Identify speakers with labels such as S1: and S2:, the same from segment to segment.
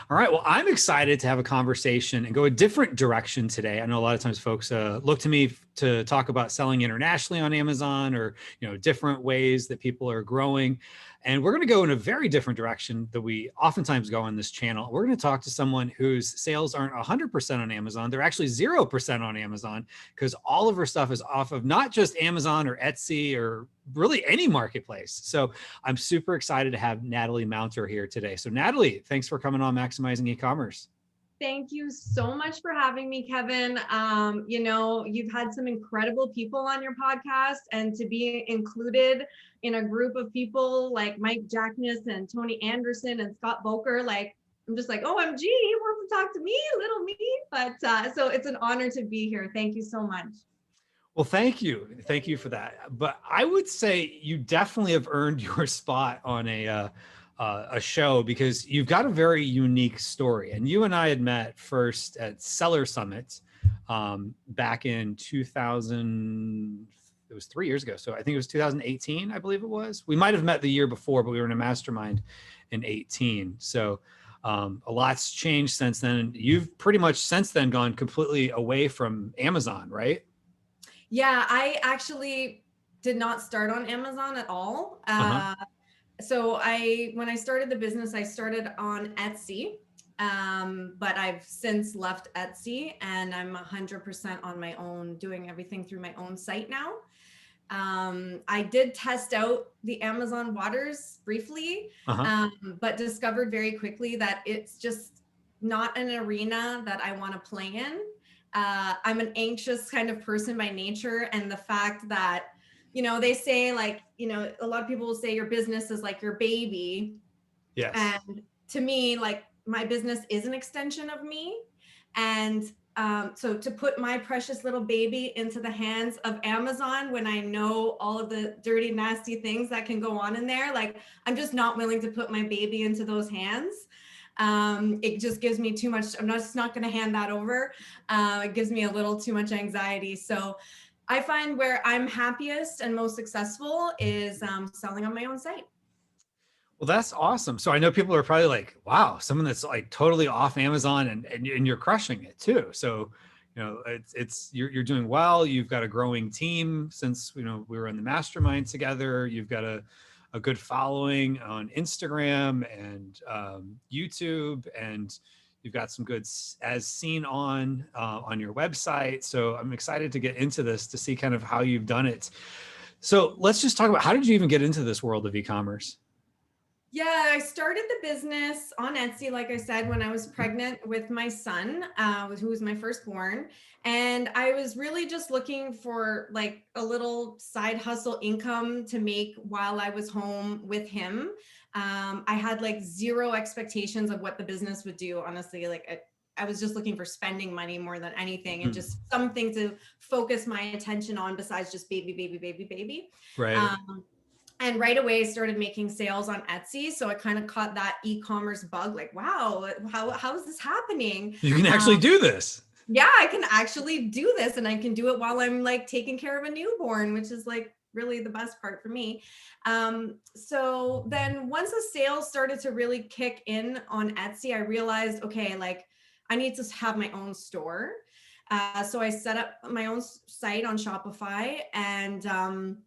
S1: All right. Well, I'm excited to have a conversation and go a different direction today. I know a lot of times folks look to me to talk about selling internationally on Amazon or, different ways that people are growing. And we're going to go in a very different direction that we oftentimes go on this channel. We're going to talk to someone whose sales aren't 100% on Amazon. They're actually 0% on Amazon because all of her stuff is off of not just Amazon or Etsy or really any marketplace. So I'm super excited to have Natalie Mounter here today. So Natalie, thanks for coming on Maximizing E-commerce.
S2: Thank you so much for having me, Kevin. You've had some incredible people on your podcast, and to be included in a group of people like Mike Jackness and Tony Anderson and Scott Boker, I'm just like, OMG, he wants to talk to me, little me. But so it's an honor to be here. Thank you so much.
S1: Well, thank you. Thank you for that. But I would say you definitely have earned your spot on a show because you've got a very unique story. And you and I had met first at Seller Summit back in 2000. It was 3 years ago. So I think it was 2018, I believe it was. We might have met the year before, but we were in a mastermind in 18. So a lot's changed since then. And you've pretty much since then gone completely away from Amazon, right?
S2: Yeah, I actually did not start on Amazon at all. So when I started the business, I started on Etsy, but I've since left Etsy and I'm 100% on my own, doing everything through my own site now. I did test out the Amazon waters briefly, but discovered very quickly that it's just not an arena that I want to play in. I'm an anxious kind of person by nature. And the fact that, they say a lot of people will say your business is like your baby.
S1: Yes.
S2: And to me, my business is an extension of me. And so to put my precious little baby into the hands of Amazon when I know all of the dirty, nasty things that can go on in there, I'm just not willing to put my baby into those hands. It just gives me too much. I'm just not going to hand that over. It gives me a little too much anxiety. So I find where I'm happiest and most successful is selling on my own site.
S1: Well, that's awesome. So I know people are probably like, wow, someone that's totally off Amazon and you're crushing it too. So, you're doing well. You've got a growing team since, we were in the mastermind together. You've got a good following on Instagram and YouTube, and you've got some good as seen on your website. So I'm excited to get into this to see kind of how you've done it. So let's just talk about, how did you even get into this world of e-commerce?
S2: Yeah, I started the business on Etsy, like I said, when I was pregnant with my son, who was my firstborn. And I was really just looking for a little side hustle income to make while I was home with him. I had zero expectations of what the business would do, honestly. I was just looking for spending money more than anything and just something to focus my attention on besides just baby, baby, baby, baby.
S1: Right.
S2: And right away started making sales on Etsy. So I kind of caught that e-commerce bug, wow, how is this happening?
S1: You can actually do this.
S2: Yeah, I can actually do this. And I can do it while I'm taking care of a newborn, which is really the best part for me. So then once the sales started to really kick in on Etsy, I realized, okay, I need to have my own store. So I set up my own site on Shopify, and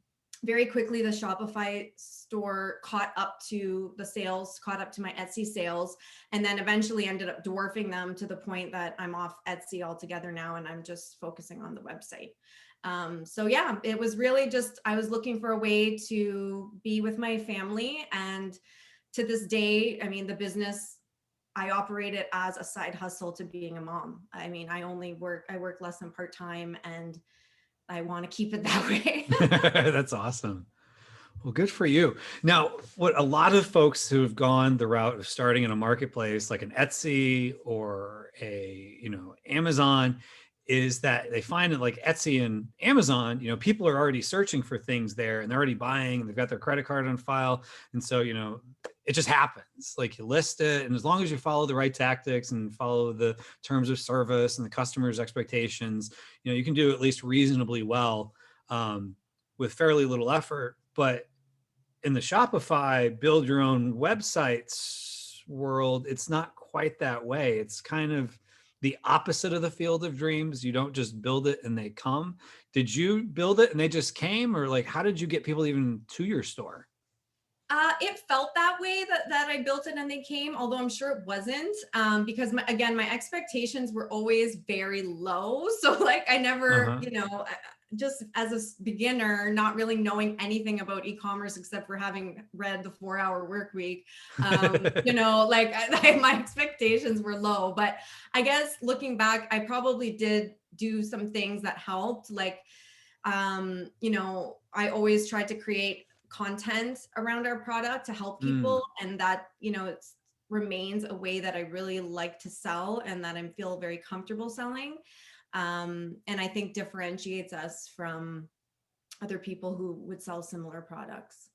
S2: very quickly, the Shopify store caught up to my Etsy sales, and then eventually ended up dwarfing them to the point that I'm off Etsy altogether now, and I'm just focusing on the website. So yeah, it was really just, I was looking for a way to be with my family. And to this day, the business, I operate it as a side hustle to being a mom. I work less than part-time, and I want to keep it that way.
S1: That's awesome. Well, good for you. Now, what a lot of folks who have gone the route of starting in a marketplace like an Etsy or Amazon, is that they find that Etsy and Amazon, people are already searching for things there and they're already buying and they've got their credit card on file. And so, it just happens. You list it, and as long as you follow the right tactics and follow the terms of service and the customer's expectations, you can do at least reasonably well with fairly little effort. But in the Shopify build your own websites world, it's not quite that way. It's kind of the opposite of the field of dreams. You don't just build it and they come. Did you build it and they just came, or like how did you get people even to your store?
S2: It felt that way that I built it and they came, although I'm sure it wasn't, because again, my expectations were always very low. So like I never,
S1: Uh-huh.
S2: just as a beginner, not really knowing anything about e-commerce except for having read the 4-Hour Work Week, like my expectations were low. But I guess looking back, I probably did do some things that helped. Like, I always tried to create content around our product to help
S1: Mm.
S2: people, and that it remains a way that I really like to sell and that I feel very comfortable selling, and I think differentiates us from other people who would sell similar products.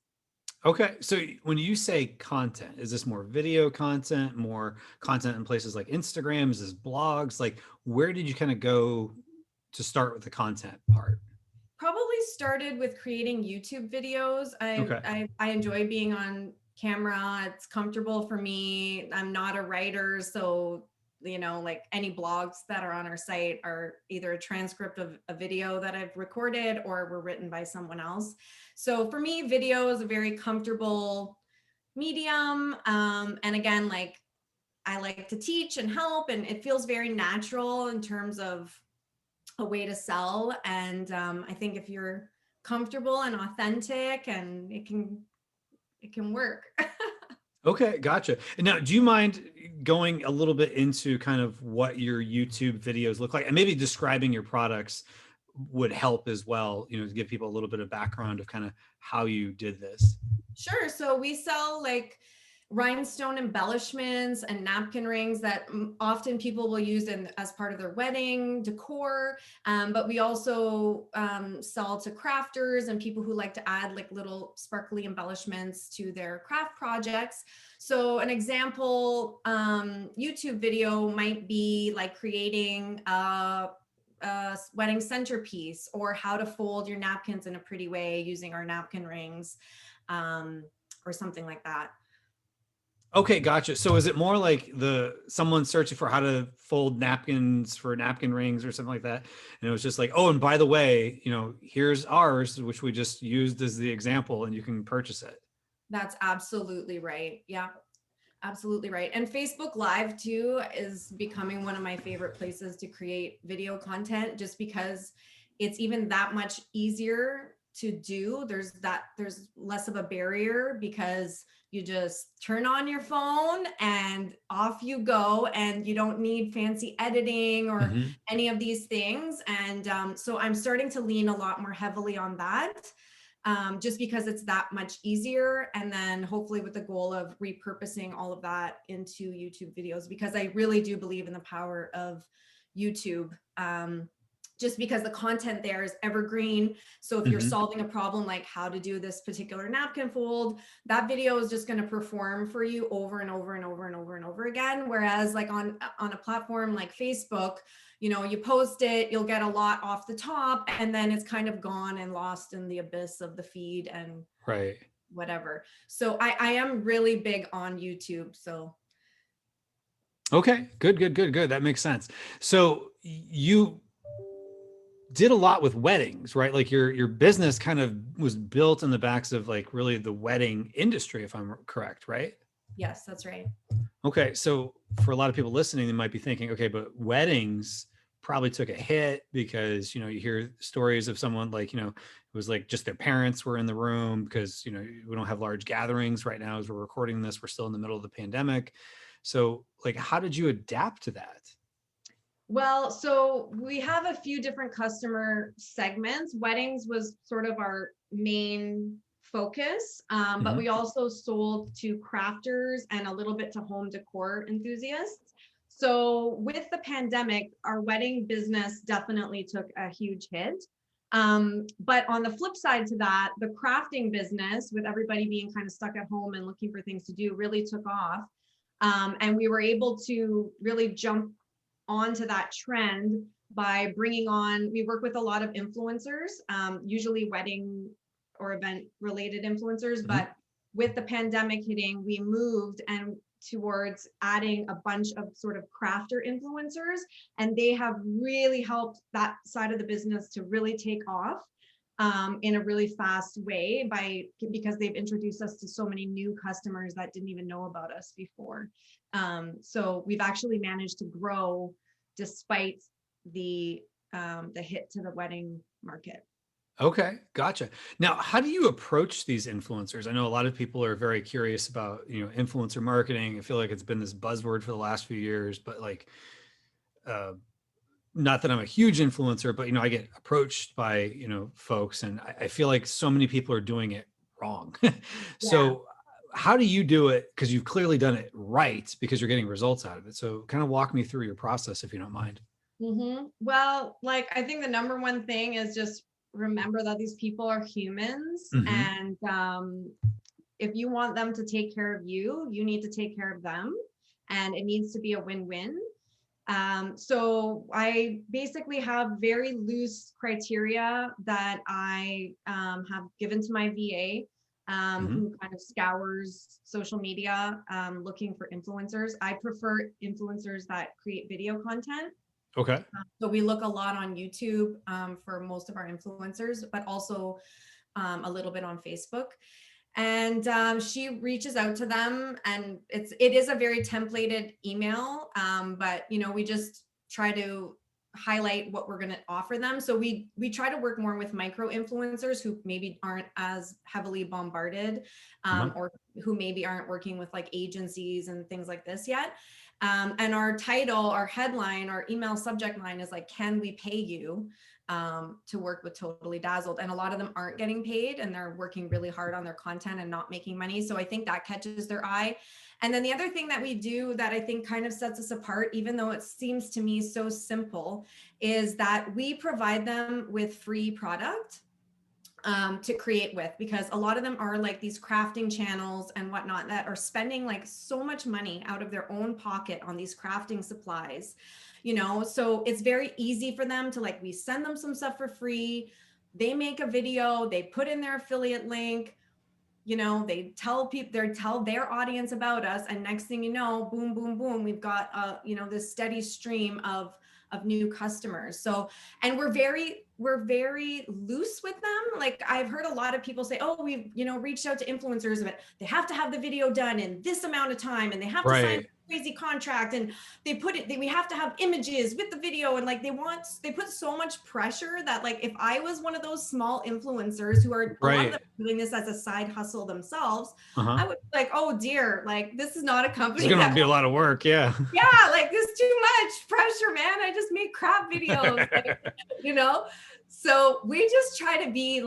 S1: Okay. So when you say content, is this more video content, more content in places like Instagram? Is this blogs? Like, where did you kind of go to start with the content part?
S2: Probably started with creating YouTube videos. I,
S1: Okay.
S2: I I enjoy being on camera. It's comfortable for me. I'm not a writer, so like any blogs that are on our site are either a transcript of a video that I've recorded or were written by someone else. So for me, video is a very comfortable medium. And again, like I like to teach and help, and it feels very natural in terms of a way to sell. And I think if you're comfortable and authentic, and it can work.
S1: Okay, gotcha. And now, do you mind going a little bit into kind of what your YouTube videos look like, and maybe describing your products would help as well, to give people a little bit of background of kind of how you did this.
S2: Sure. So we sell like rhinestone embellishments and napkin rings that often people will use as part of their wedding decor. But we also sell to crafters and people who like to add like little sparkly embellishments to their craft projects. So an example YouTube video might be like creating a wedding centerpiece, or how to fold your napkins in a pretty way using our napkin rings, or something like that.
S1: Okay, gotcha. So is it more like someone searching for how to fold napkins for napkin rings or something like that? And it was just like, oh, and by the way, here's ours, which we just used as the example, and you can purchase it.
S2: That's absolutely right. Yeah, absolutely right. And Facebook Live too is becoming one of my favorite places to create video content, just because it's even that much easier to do. There's less of a barrier because you just turn on your phone and off you go, and you don't need fancy editing or
S1: Hmm.
S2: any of these things. And so I'm starting to lean a lot more heavily on that, just because it's that much easier. And then hopefully with the goal of repurposing all of that into YouTube videos, because I really do believe in the power of YouTube. Just because the content there is evergreen. So if you're
S1: Hmm.
S2: solving a problem like how to do this particular napkin fold, that video is just going to perform for you over and over and over and over and over again. Whereas like on a platform like Facebook, you post it, you'll get a lot off the top, and then it's kind of gone and lost in the abyss of the feed and
S1: Right.
S2: whatever. So I am really big on YouTube. So
S1: Okay, good, good, good, good. That makes sense. So you did a lot with weddings, right? Like your business kind of was built in the backs of like really the wedding industry, if I'm correct, right?
S2: yes, that's right.
S1: Okay, so for a lot of people listening, they might be thinking, okay, but weddings probably took a hit because you hear stories of someone like it was like just their parents were in the room because we don't have large gatherings right now as we're recording this. We're still in the middle of the pandemic, so like how did you adapt to that?
S2: Well, so we have a few different customer segments. Weddings was sort of our main focus, but
S1: Hmm.
S2: we also sold to crafters and a little bit to home decor enthusiasts. So with the pandemic, our wedding business definitely took a huge hit. But on the flip side to that, the crafting business, with everybody being kind of stuck at home and looking for things to do, really took off. And we were able to really jump onto that trend by bringing on, we work with a lot of influencers, usually wedding or event related influencers.
S1: Hmm.
S2: But with the pandemic hitting, we moved and towards adding a bunch of sort of crafter influencers, and they have really helped that side of the business to really take off in a really fast way because they've introduced us to so many new customers that didn't even know about us before. So we've actually managed to grow despite the hit to the wedding market.
S1: Okay, gotcha. Now, how do you approach these influencers? I know a lot of people are very curious about, influencer marketing. I feel like it's been this buzzword for the last few years, but like, not that I'm a huge influencer, but I get approached by, folks, and I feel like so many people are doing it wrong.
S2: Yeah.
S1: So how do you do it? Because you've clearly done it right because you're getting results out of it. So kind of walk me through your process if you don't mind.
S2: Well, like, I think the number one thing is just remember that these people are humans, and if you want them to take care of you, you need to take care of them, and it needs to be a win-win. So I basically have very loose criteria that I have given to my VA, who kind of scours social media looking for influencers. I prefer influencers that create video content.
S1: Okay.
S2: So we look a lot on YouTube for most of our influencers, but also a little bit on Facebook. And she reaches out to them, and it is a very templated email, but we just try to highlight what we're going to offer them. So we try to work more with micro influencers who maybe aren't as heavily bombarded, or who maybe aren't working with like agencies and things like this yet. And our title, our headline, our email subject line is like, can we pay you to work with Totally Dazzled? And a lot of them aren't getting paid, and they're working really hard on their content and not making money. So I think that catches their eye. And then the other thing that we do that I think kind of sets us apart, even though it seems to me so simple, is that we provide them with free product to create with, because a lot of them are like these crafting channels and whatnot that are spending like so much money out of their own pocket on these crafting supplies, so it's very easy for them to we send them some stuff for free. They make a video, they put in their affiliate link, they tell people, they tell their audience about us. And next thing you know, boom, boom, boom, we've got, this steady stream of new customers. So, and we're very loose with them. Like, I've heard a lot of people say, oh, we've, reached out to influencers, but they have to have the video done in this amount of time, and they have to sign a crazy contract, and we have to have images with the video. And they put so much pressure that if I was one of those small influencers who are a lot of them doing this as a side hustle themselves, I would be like, oh dear, this is not a company.
S1: It's gonna be a lot of work. Yeah.
S2: Yeah. This is too much pressure, man. I just make crap videos, So we just try to be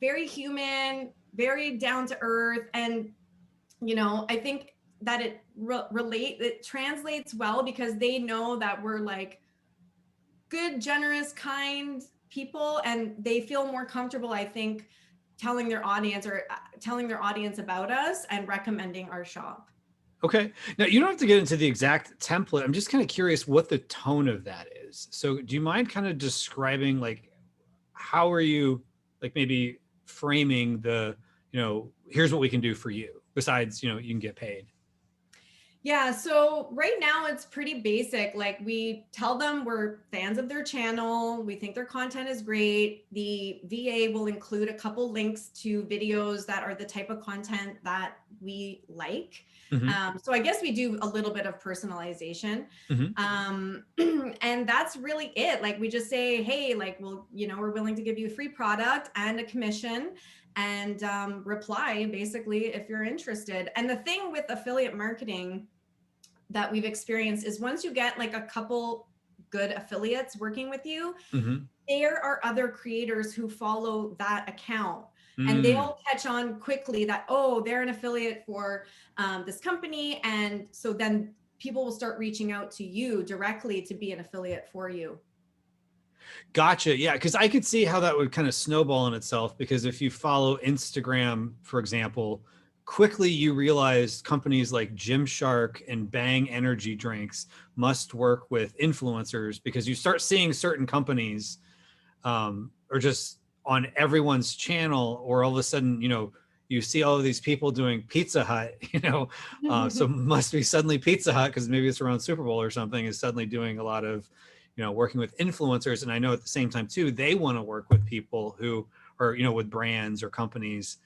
S2: very human, very down to earth. And, I think that it translates well because they know that we're good, generous, kind people, and they feel more comfortable, I think, telling their audience about us and recommending our shop.
S1: Okay. Now, you don't have to get into the exact template. I'm just kind of curious what the tone of that is. So do you mind kind of describing how are you maybe framing the, here's what we can do for you besides, you can get paid?
S2: Yeah. So right now it's pretty basic. We tell them we're fans of their channel. We think their content is great. The VA will include a couple links to videos that are the type of content that we like. So I guess we do a little bit of personalization. And that's really it. We just say, hey, we're willing to give you a free product and a commission, and reply basically if you're interested. And the thing with affiliate marketing that we've experienced is once you get a couple good affiliates working with you, there are other creators who follow that account. And they'll catch on quickly that, oh, they're an affiliate for this company. And so then people will start reaching out to you directly to be an affiliate for you.
S1: Gotcha. Yeah. Because I could see how that would kind of snowball in itself, because if you follow Instagram, for example, quickly you realize companies like Gymshark and Bang energy drinks must work with influencers, because you start seeing certain companies or just on everyone's channel, or all of a sudden, you see all of these people doing Pizza Hut, so must be suddenly Pizza Hut, because maybe it's around Super Bowl or something, is suddenly doing a lot of, working with influencers. And I know at the same time too, they want to work with people who are, with brands or companies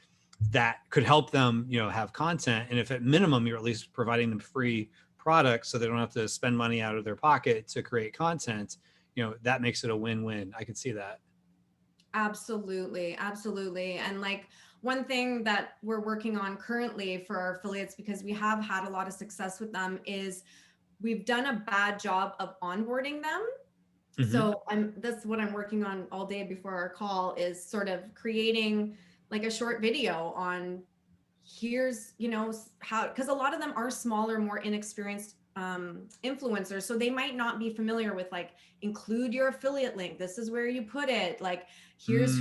S1: that could help them, have content. And if at minimum, you're at least providing them free products so they don't have to spend money out of their pocket to create content, that makes it a win-win. I could see that.
S2: Absolutely. Absolutely. And like one thing that we're working on currently for our affiliates, because we have had a lot of success with them, is we've done a bad job of onboarding them.
S1: Mm-hmm.
S2: So that's what I'm working on all day before our call, is sort of creating like a short video on here's, how, because a lot of them are smaller, more inexperienced influencers. So they might not be familiar with like, include your affiliate link. This is where you put it. Like, here's,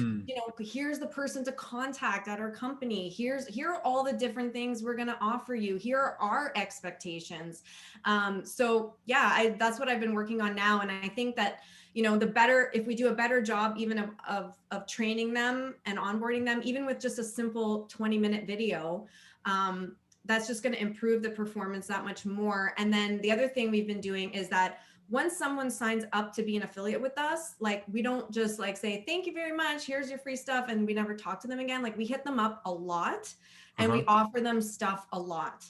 S2: here's the person to contact at our company. Here are all the different things we're going to offer you. Here are our expectations. So yeah, that's what I've been working on now. And I think that, the better, if we do a better job even of training them and onboarding them, even with just a simple 20-minute video, that's just going to improve the performance that much more. And then the other thing we've been doing is that once someone signs up to be an affiliate with us, like we don't just like say, thank you very much, here's your free stuff, and we never talk to them again. Like we hit them up a lot and we offer them stuff a lot.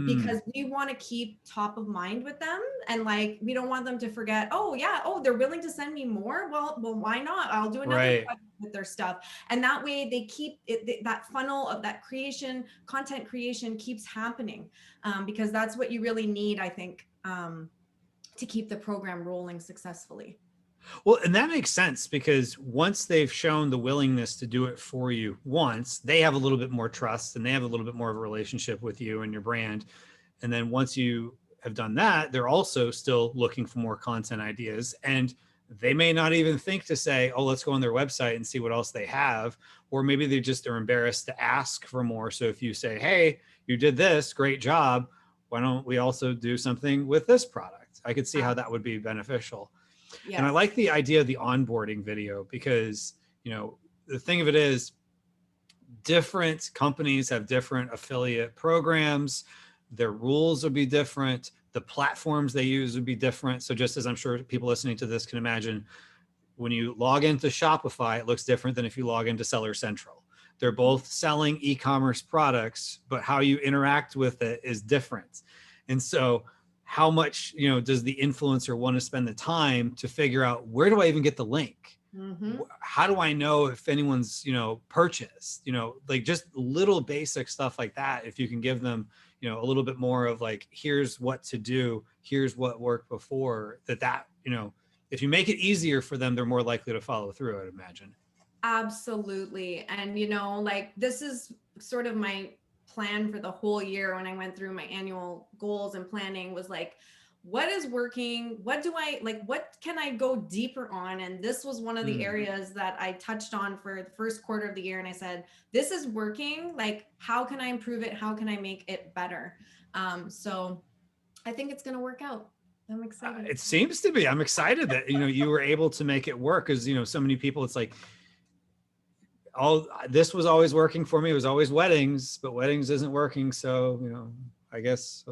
S2: Because we want to keep top of mind with them, and like we don't want them to forget, oh yeah, oh, they're willing to send me more, well why not, I'll do another project with their stuff. And that way they keep it, that funnel of that content creation keeps happening, because that's what you really need, I think, to keep the program rolling successfully.
S1: Well, and that makes sense, because once they've shown the willingness to do it for you once, they have a little bit more trust and they have a little bit more of a relationship with you and your brand. And then once you have done that, they're also still looking for more content ideas. And they may not even think to say, oh, let's go on their website and see what else they have. Or maybe they just are embarrassed to ask for more. So if you say, hey, you did this, great job, why don't we also do something with this product? I could see how that would be beneficial. Yes. And I like the idea of the onboarding video, because, the thing of it is, different companies have different affiliate programs. Their rules would be different. The platforms they use would be different. So just as I'm sure people listening to this can imagine, when you log into Shopify, it looks different than if you log into Seller Central. They're both selling e-commerce products, but how you interact with it is different. And so how much, does the influencer want to spend the time to figure out, where do I even get the link? How do I know if anyone's, purchased, like just little basic stuff like that. If you can give them, a little bit more of like, here's what to do, here's what worked before, that, if you make it easier for them, they're more likely to follow through, I'd imagine.
S2: Absolutely. And, like this is sort of my plan for the whole year. When I went through my annual goals and planning, was like, what is working? What can I go deeper on? And this was one of the areas that I touched on for the first quarter of the year. And I said, this is working. Like, how can I improve it? How can I make it better? So I think it's going to work out. I'm excited.
S1: It seems to be. I'm excited that, you were able to make it work, because, so many people, it's like, this was always working for me. It was always weddings, but weddings isn't working. So, I guess,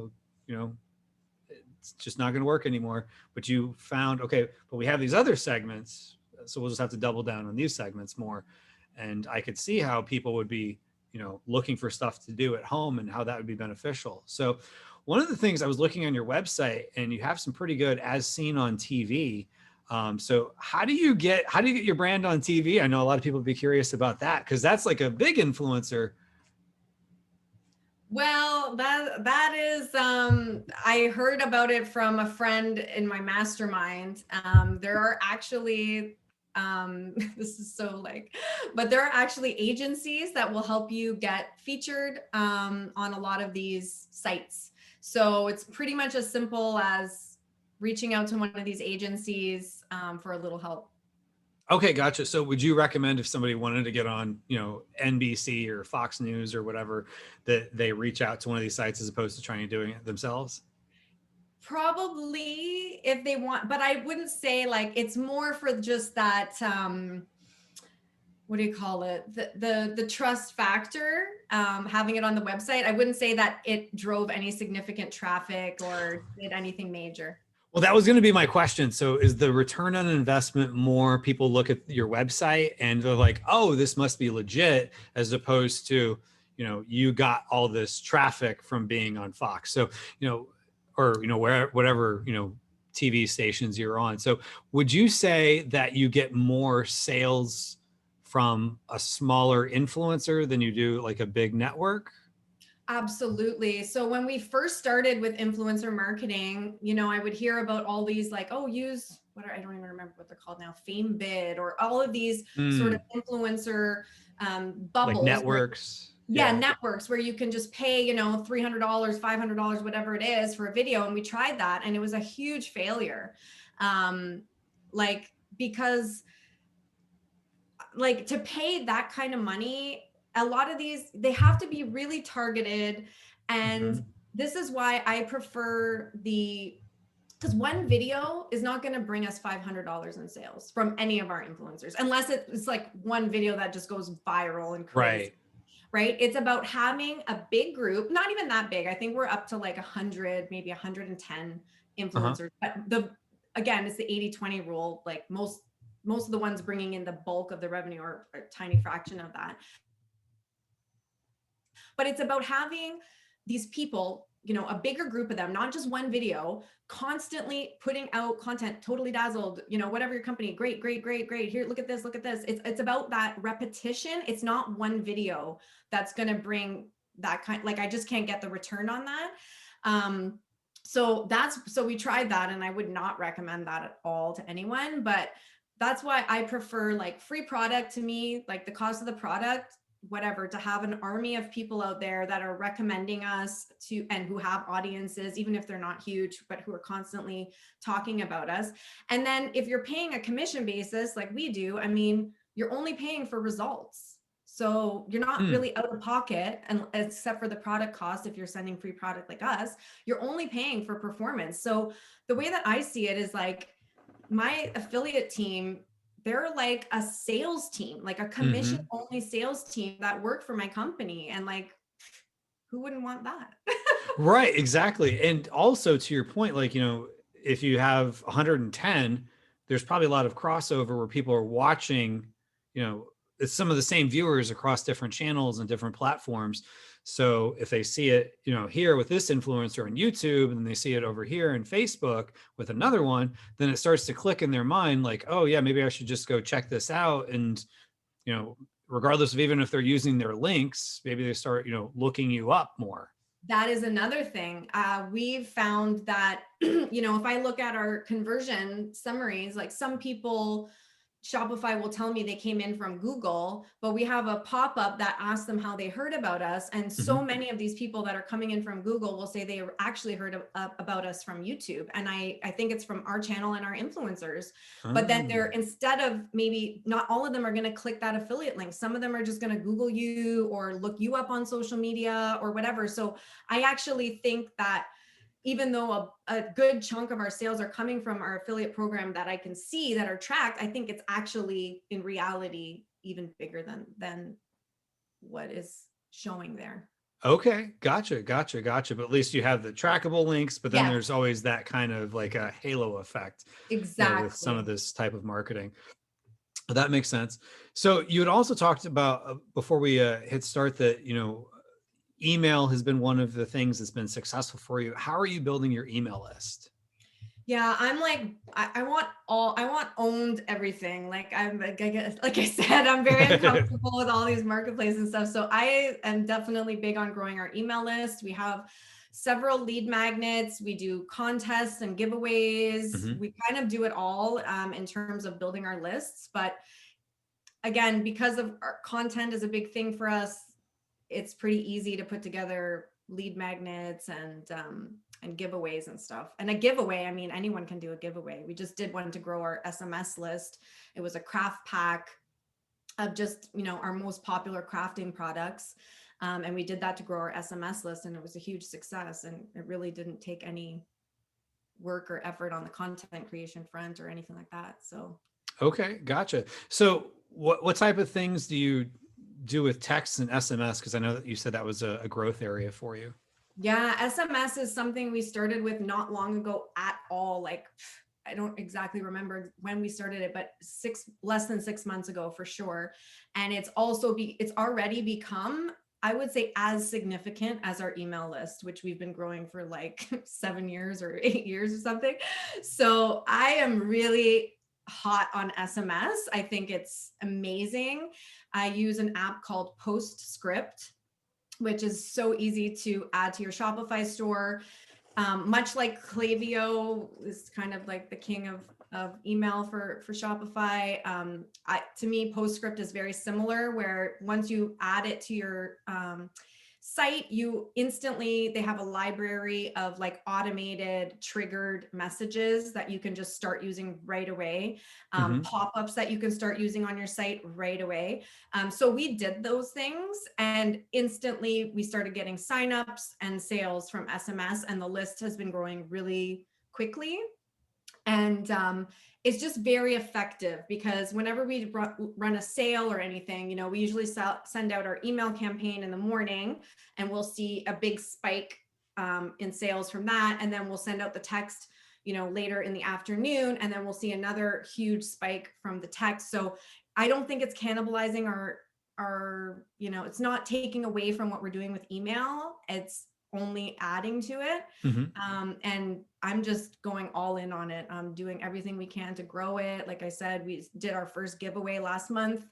S1: it's just not going to work anymore. But you found, okay, but we have these other segments, so we'll just have to double down on these segments more. And I could see how people would be, looking for stuff to do at home and how that would be beneficial. So one of the things, I was looking on your website, and you have some pretty good as seen on TV. So how do you get your brand on TV? I know a lot of people would be curious about that, because that's like a big influencer.
S2: Well, that is, I heard about it from a friend in my mastermind. There are actually, this is so but there are actually agencies that will help you get featured on a lot of these sites. So it's pretty much as simple as reaching out to one of these agencies for a little help.
S1: Okay, gotcha. So would you recommend, if somebody wanted to get on, NBC or Fox News or whatever, that they reach out to one of these sites as opposed to trying to doing it themselves?
S2: Probably, if they want, but I wouldn't say, like, it's more for just that, what do you call it? The trust factor, having it on the website. I wouldn't say that it drove any significant traffic or did anything major.
S1: Well, that was going to be my question. So is the return on investment more people look at your website and they're like, oh, this must be legit, as opposed to, you got all this traffic from being on Fox. So, or, whatever, TV stations you're on. So would you say that you get more sales from a smaller influencer than you do like a big network?
S2: Absolutely. So when we first started with influencer marketing, I would hear about all these like, oh, use I don't even remember what they're called now, Fame Bid, or all of these sort of influencer
S1: Like
S2: bubbles.
S1: networks.
S2: Yeah, networks where you can just pay, $300, $500, whatever it is for a video. And we tried that and it was a huge failure. Because to pay that kind of money, a lot of these, they have to be really targeted. And this is why I prefer because one video is not going to bring us $500 in sales from any of our influencers, unless it's like one video that just goes viral and crazy. Right. It's about having a big group, not even that big. I think we're up to like 100, maybe 110 influencers. But again, it's the 80-20 rule. Like most of the ones bringing in the bulk of the revenue are a tiny fraction of that. But it's about having these people, a bigger group of them, not just one video, constantly putting out content, totally dazzled, whatever your company, great, great, great, great. Here, look at this, look at this. It's about that repetition. It's not one video that's going to bring that kind, like, I just can't get the return on that. So we tried that, and I would not recommend that at all to anyone, but that's why I prefer like free product. To me, like the cost of the product, whatever, to have an army of people out there that are recommending us to, and who have audiences, even if they're not huge, but who are constantly talking about us. And then if you're paying a commission basis like we do, I mean, you're only paying for results. So you're not really out of pocket, and except for the product cost. If you're sending free product like us, you're only paying for performance. So the way that I see it is like my affiliate team, they're like a sales team, like a commission only sales team that work for my company. And like, who wouldn't want that?
S1: Right, exactly. And also to your point, like, if you have 110, there's probably a lot of crossover where people are watching, it's some of the same viewers across different channels and different platforms. So if they see it, here with this influencer on YouTube, and they see it over here in Facebook with another one, then it starts to click in their mind like, oh yeah, maybe I should just go check this out. And, regardless of even if they're using their links, maybe they start, looking you up more.
S2: That is another thing. We've found that, if I look at our conversion summaries, like some people, Shopify will tell me they came in from Google, but we have a pop-up that asks them how they heard about us. And so many of these people that are coming in from Google will say they actually heard about us from YouTube. And I think it's from our channel and our influencers. But then they're, instead of, maybe not all of them are going to click that affiliate link. Some of them are just going to Google you or look you up on social media or whatever. So I actually think that even though a good chunk of our sales are coming from our affiliate program that I can see that are tracked, I think it's actually in reality even bigger than what is showing there.
S1: Okay, gotcha. But at least you have the trackable links, but then there's always that kind of like a halo effect.
S2: Exactly.
S1: With some of this type of marketing. That makes sense. So you had also talked about, before we hit start, that, email has been one of the things that's been successful for you. How are you building your email list?
S2: Yeah, I'm like, I want owned everything. Like like I said, I'm very uncomfortable with all these marketplaces and stuff. So I am definitely big on growing our email list. We have several lead magnets. We do contests and giveaways. We kind of do it all in terms of building our lists. But again, because of our content is a big thing for us, it's pretty easy to put together lead magnets and giveaways and stuff. And a giveaway, I mean, anyone can do a giveaway. We just did one to grow our SMS list. It was a craft pack of just, our most popular crafting products. And we did that to grow our SMS list, and it was a huge success. And it really didn't take any work or effort on the content creation front or anything like that. So.
S1: Okay, gotcha. So what type of things do you do with text and SMS? Because I know that you said that was a growth area for you.
S2: Yeah, SMS is something we started with not long ago at all. Like, I don't exactly remember when we started it, but less than 6 months ago for sure. And it's also it's already become, I would say, as significant as our email list, which we've been growing for like 7 years or 8 years or something. So I am really hot on SMS. I think it's amazing. I use an app called Postscript, which is so easy to add to your Shopify store. Much like Klaviyo is kind of like the king of email for Shopify. To me, Postscript is very similar, where once you add it to your site, they have a library of like automated triggered messages that you can just start using right away. Pop-ups that you can start using on your site right away. So we did those things, and instantly we started getting signups and sales from SMS, and the list has been growing really quickly. And it's just very effective, because whenever we run a sale or anything, we usually send out our email campaign in the morning, and we'll see a big spike in sales from that. And then we'll send out the text, later in the afternoon, and then we'll see another huge spike from the text. So I don't think it's cannibalizing it's not taking away from what we're doing with email. It's only adding to it. And I'm just going all in on it. I'm doing everything we can to grow it. Like I said, we did our first giveaway last month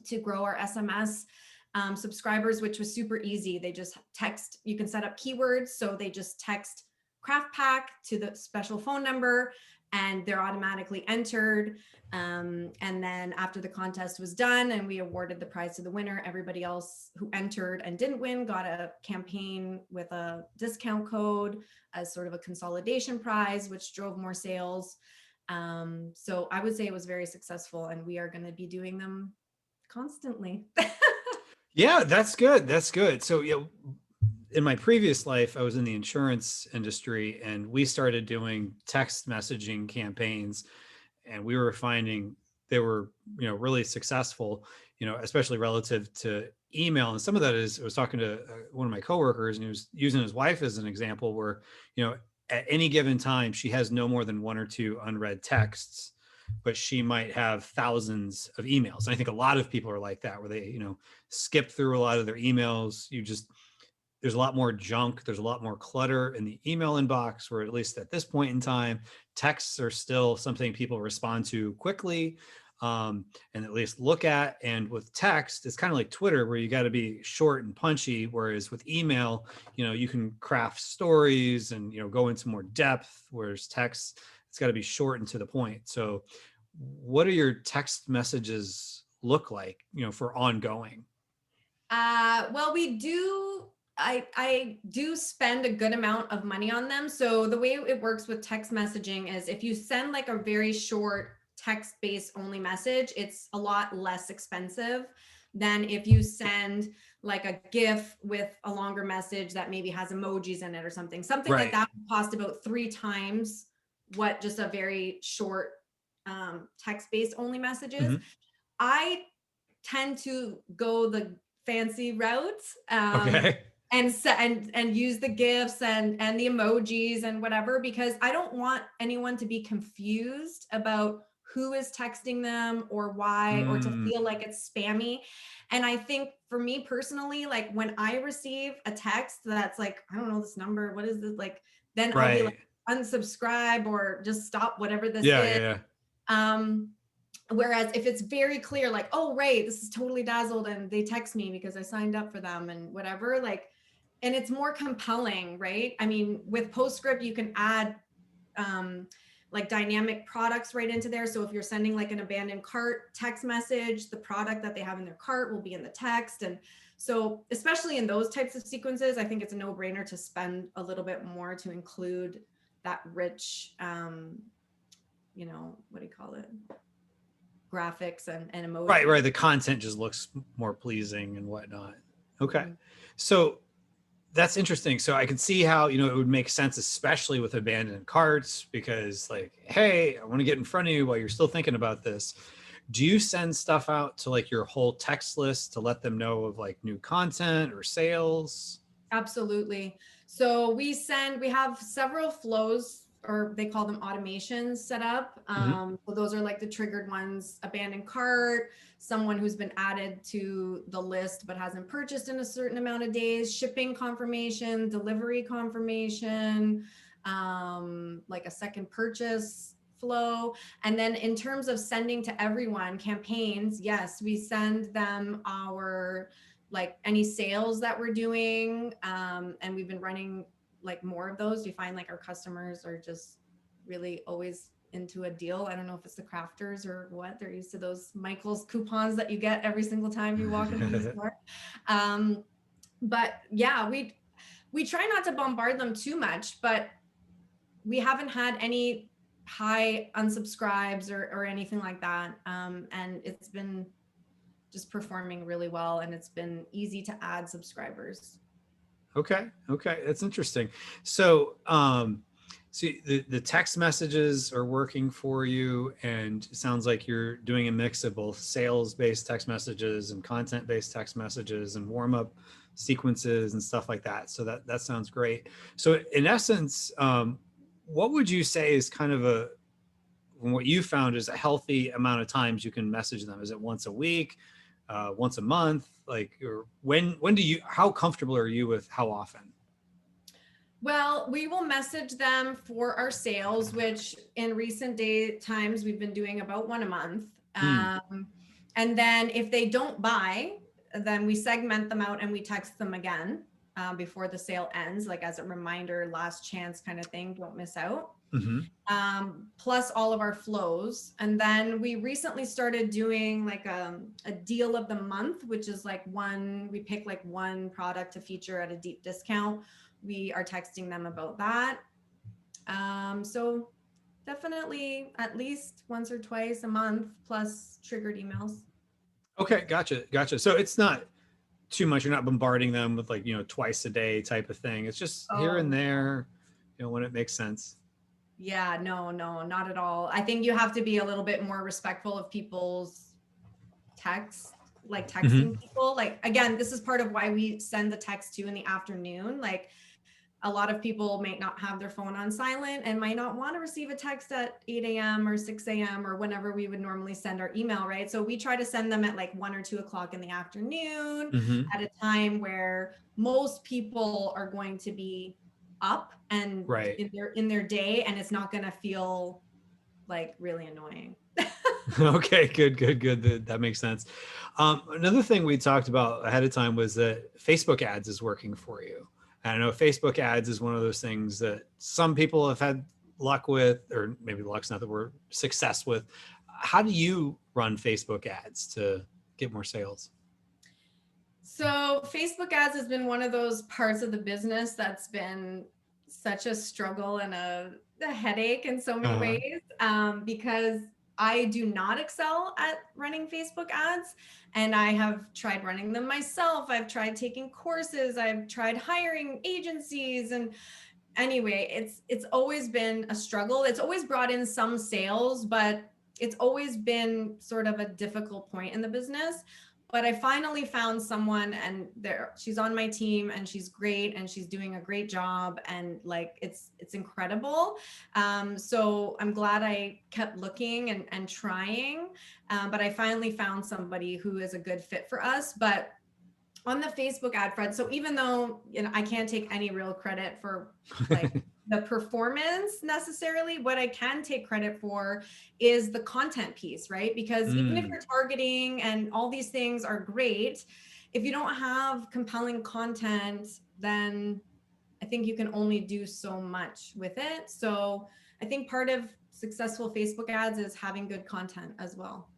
S2: to grow our SMS subscribers, which was super easy. They just text, you can set up keywords. So they just text craft pack to the special phone number, and they're automatically entered. And then after the contest was done and we awarded the prize to the winner, everybody else who entered and didn't win got a campaign with a discount code as sort of a consolidation prize, which drove more sales. So I would say it was very successful, and we are going to be doing them constantly.
S1: Yeah, that's good. That's good. So, in my previous life, I was in the insurance industry, and we started doing text messaging campaigns, and we were finding they were, really successful, especially relative to email. And some of that is, I was talking to one of my coworkers, and he was using his wife as an example, where, at any given time, she has no more than one or two unread texts, but she might have thousands of emails. And I think a lot of people are like that, where they, skip through a lot of their emails. There's a lot more junk. There's a lot more clutter in the email inbox, where at least at this point in time, texts are still something people respond to quickly, and at least look at. And with text, it's kind of like Twitter, where you got to be short and punchy. Whereas with email, you can craft stories and, go into more depth, whereas text, it's got to be short and to the point. So what do your text messages look like, for ongoing?
S2: Well, I do spend a good amount of money on them. So the way it works with text messaging is, if you send like a very short text-based only message, it's a lot less expensive than if you send like a GIF with a longer message that maybe has emojis in it or something. Something
S1: Right.
S2: like that would cost about 3 times what just a very short text-based only messages. I tend to go the fancy route.
S1: Okay.
S2: And use the GIFs and the emojis and whatever, because I don't want anyone to be confused about who is texting them or why, or to feel like it's spammy. And I think for me personally, like when I receive a text that's like, I don't know this number, what is this? Like, then I'll be like, unsubscribe or just stop whatever this is.
S1: Yeah.
S2: Whereas if it's very clear, like, oh, right, this is totally Dazzled and they text me because I signed up for them and whatever, like, and it's more compelling, right? I mean, with Postscript, you can add like dynamic products right into there. So if you're sending like an abandoned cart text message, the product that they have in their cart will be in the text. And so especially in those types of sequences, I think it's a no-brainer to spend a little bit more to include that rich, what do you call it? Graphics and emojis.
S1: Right. The content just looks more pleasing and whatnot. Okay. So that's interesting. So I can see how, it would make sense, especially with abandoned carts, because like, hey, I want to get in front of you while you're still thinking about this. Do you send stuff out to like your whole text list to let them know of like new content or sales?
S2: Absolutely. So we have several flows, or they call them automations, set up.
S1: Mhm.
S2: So those are like the triggered ones: abandoned cart, someone who's been added to the list but hasn't purchased in a certain amount of days, shipping confirmation, delivery confirmation, like a second purchase flow. And then in terms of sending to everyone campaigns, yes, we send them our like any sales that we're doing, and we've been running like more of those. We find like our customers are just really always into a deal. I don't know if it's the crafters or what, they're used to those Michael's coupons that you get every single time you walk into the store. um, but yeah, we try not to bombard them too much, but we haven't had any high unsubscribes or anything like that, and it's been just performing really well, and it's been easy to add subscribers.
S1: Okay. Okay. That's interesting. So, so the text messages are working for you, and it sounds like you're doing a mix of both sales-based text messages and content-based text messages and warm-up sequences and stuff like that. So that sounds great. So in essence, what would you say is kind of from what you found is a healthy amount of times you can message them? Is it once a week, once a month? Like, or when do you, how comfortable are you with how often?
S2: Well, we will message them for our sales, which in recent times we've been doing about one a month.
S1: Hmm.
S2: And then if they don't buy, then we segment them out and we text them again before the sale ends, like as a reminder, last chance kind of thing, don't miss out.
S1: Mm-hmm.
S2: Plus all of our flows. And then we recently started doing like a deal of the month, which is like we pick like one product to feature at a deep discount. We are texting them about that. So definitely at least once or twice a month, plus triggered emails.
S1: Okay, gotcha, gotcha. So it's not too much. You're not bombarding them with like, twice a day type of thing. It's just here
S2: Oh,
S1: and
S2: no.
S1: there, when it makes sense.
S2: Yeah, no, not at all. I think you have to be a little bit more respectful of people's text, like
S1: Hmm.
S2: texting people. Like, again, this is part of why we send the text to in the afternoon. Like, a lot of people may not have their phone on silent and might not want to receive a text at 8 a.m. or 6 a.m. or whenever we would normally send our email, right? So we try to send them at like 1 or 2 o'clock in the afternoon
S1: Hmm.
S2: at a time where most people are going to be up and
S1: Right.
S2: in their day, and it's not going to feel like really annoying.
S1: Okay, good, good, good. That makes sense. Another thing we talked about ahead of time was that Facebook ads is working for you. And I know Facebook ads is one of those things that some people have had luck with, or maybe luck's not the word, success with. How do you run Facebook ads to get more sales?
S2: So Facebook ads has been one of those parts of the business that's been such a struggle and a headache in so many
S1: Uh-huh.
S2: ways, because I do not excel at running Facebook ads, and I have tried running them myself. I've tried taking courses. I've tried hiring agencies, and anyway, it's always been a struggle. It's always brought in some sales, but it's always been sort of a difficult point in the business. But I finally found someone, and she's on my team, and she's great, and she's doing a great job, and like it's incredible. So I'm glad I kept looking and trying, but I finally found somebody who is a good fit for us. But on the Facebook ad front, so even though I can't take any real credit for like the performance necessarily, what I can take credit for is the content piece, right? Because even if
S1: Mm,
S2: you're targeting and all these things are great, if you don't have compelling content, then I think you can only do so much with it. So I think part of successful Facebook ads is having good content as well.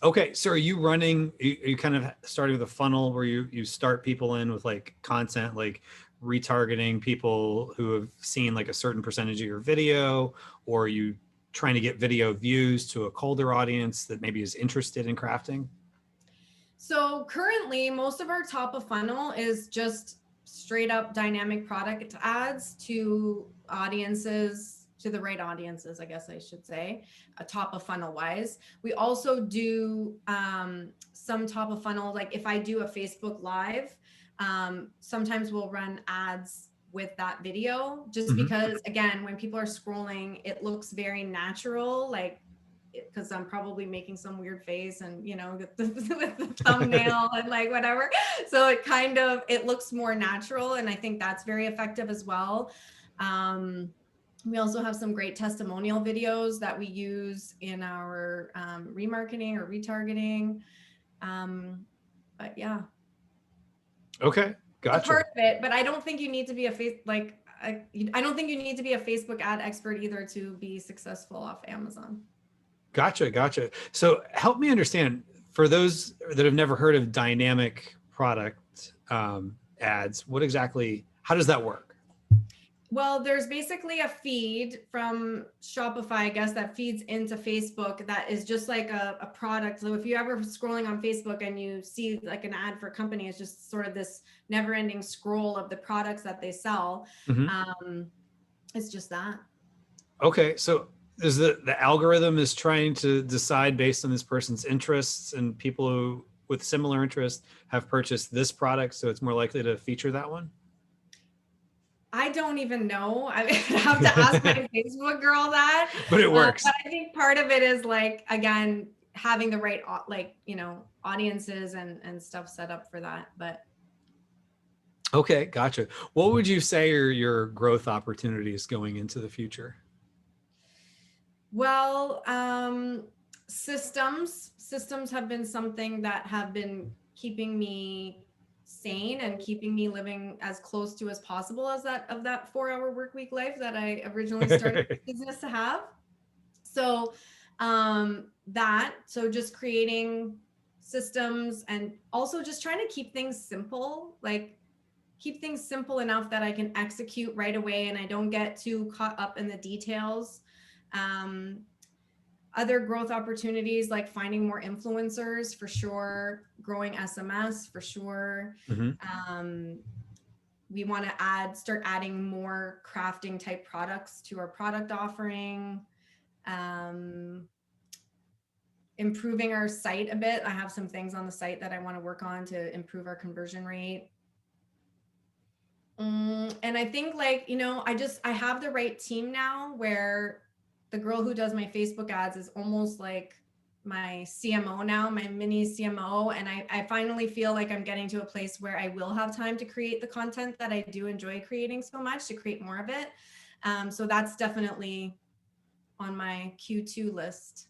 S1: okay, so are you running? Are you kind of starting with a funnel where you start people in with like content, like retargeting people who have seen like a certain percentage of your video, or are you trying to get video views to a colder audience that maybe is interested in crafting?
S2: So currently, most of our top of funnel is just straight up dynamic product ads to audiences to the right audiences, I guess I should say, top of funnel wise. We also do some top of funnel, like if I do a Facebook Live, sometimes we'll run ads with that video, just because again, when people are scrolling, it looks very natural, like because I'm probably making some weird face and, you know, with the thumbnail and like whatever. So it looks more natural. And I think that's very effective as well. We also have some great testimonial videos that we use in our remarketing or retargeting. But yeah.
S1: Okay. Gotcha.
S2: It's part of it, but I don't think you need to be I don't think you need to be a Facebook ad expert either to be successful off Amazon.
S1: Gotcha. So help me understand, for those that have never heard of dynamic product ads, how does that work?
S2: Well, there's basically a feed from Shopify, I guess, that feeds into Facebook that is just like a product. So if you're ever scrolling on Facebook and you see like an ad for a company, it's just sort of this never ending scroll of the products that they sell. It's just that. Okay.
S1: So is the algorithm is trying to decide based on this person's interests, and people who with similar interests have purchased this product, so it's more likely to feature that one?
S2: I don't even know. I have to ask my Facebook girl that.
S1: But it works.
S2: But I think part of it is like, again, having the right, like, you know, audiences and stuff set up for that. But
S1: okay, gotcha. What would you say are your growth opportunities going into the future?
S2: Well, systems have been something that have been keeping me sane and keeping me living as close to as possible as that 4-hour work week life that I originally started the business to have. So so just creating systems and also just trying to keep things simple, like keep things simple enough that I can execute right away and I don't get too caught up in the details. Other growth opportunities like finding more influencers for sure, growing SMS for sure. We want to start adding more crafting type products to our product offering. Improving our site a bit. I have some things on the site that I want to work on to improve our conversion rate. And I think like, you know, I have the right team now where the girl who does my Facebook ads is almost like my CMO now, my mini CMO. And I finally feel like I'm getting to a place where I will have time to create the content that I do enjoy creating so much, to create more of it. So that's definitely on my Q2 list.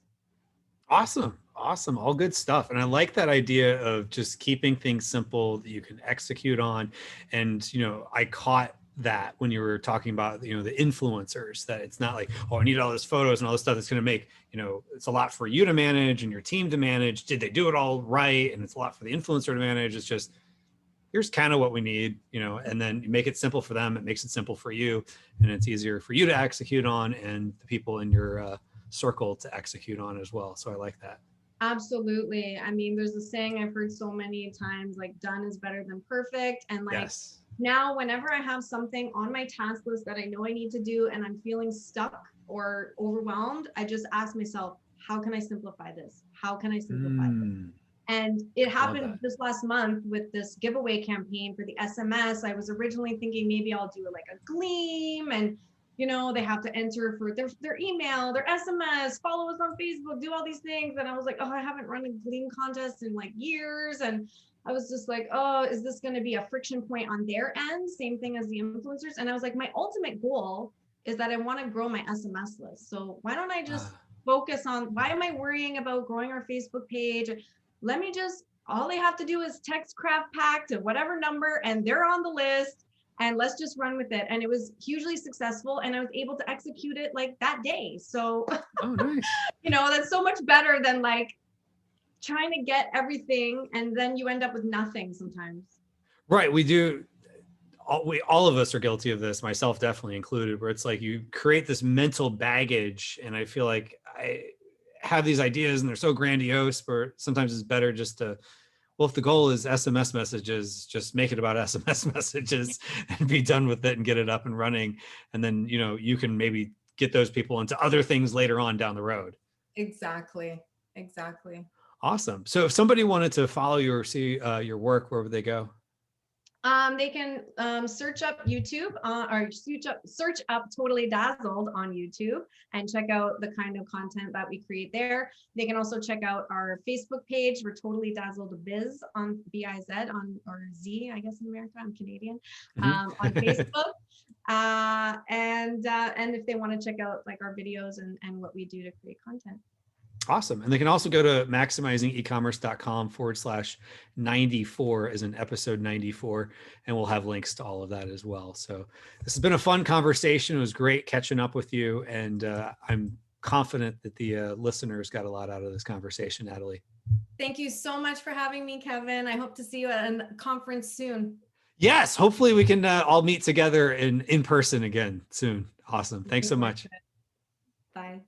S1: Awesome. All good stuff. And I like that idea of just keeping things simple that you can execute on. And, you know, I caught that when you were talking about, you know, the influencers, that it's not like, oh, I need all this photos and all this stuff that's going to make, you know, it's a lot for you to manage and your team to manage. Did they do it all right? And it's a lot for the influencer to manage. It's just, here's kind of what we need, you know, and then you make it simple for them. It makes it simple for you, and it's easier for you to execute on and the people in your circle to execute on as well. So I like that.
S2: Absolutely. I mean, there's a saying I've heard so many times, like done is better than perfect. And like, yes. Now, whenever I have something on my task list that I know I need to do and I'm feeling stuck or overwhelmed, I just ask myself, how can I simplify this? How can I simplify this? And it happened this last month with this giveaway campaign for the SMS. I was originally thinking maybe I'll do like a Gleam, and you know, they have to enter for their email, their SMS, follow us on Facebook, do all these things. And I was like, oh, I haven't run a Gleam contest in like years. And I was just like, oh, is this going to be a friction point on their end? Same thing as the influencers. And I was like, my ultimate goal is that I want to grow my SMS list. So why don't I just focus on, why am I worrying about growing our Facebook page? Let me just, all they have to do is text craft pack to whatever number and they're on the list, and let's just run with it. And it was hugely successful and I was able to execute it like that day. So, nice. You know, that's so much better than like trying to get everything and then you end up with nothing sometimes.
S1: Right. We do. All of us are guilty of this, myself definitely included, where it's like you create this mental baggage. And I feel like I have these ideas and they're so grandiose, but sometimes it's better just to, well, if the goal is SMS messages, just make it about SMS messages and be done with it and get it up and running. And then, you know, you can maybe get those people into other things later on down the road.
S2: Exactly. Exactly.
S1: Awesome. So if somebody wanted to follow you or see your work, where would they go?
S2: They can search up YouTube or search up Totally Dazzled on YouTube and check out the kind of content that we create there. They can also check out our Facebook page. We're Totally Dazzled Biz on BIZ on or Z, I guess in America. I'm Canadian. On Facebook. And if they want to check out like our videos and what we do to create content.
S1: Awesome. And they can also go to maximizingecommerce.com/94 as in episode 94, and we'll have links to all of that as well. So this has been a fun conversation. It was great catching up with you. And I'm confident that the listeners got a lot out of this conversation, Natalie.
S2: Thank you so much for having me, Kevin. I hope to see you at a conference soon.
S1: Yes. Hopefully we can all meet together in person again soon. Awesome. Thanks so much.
S2: Bye.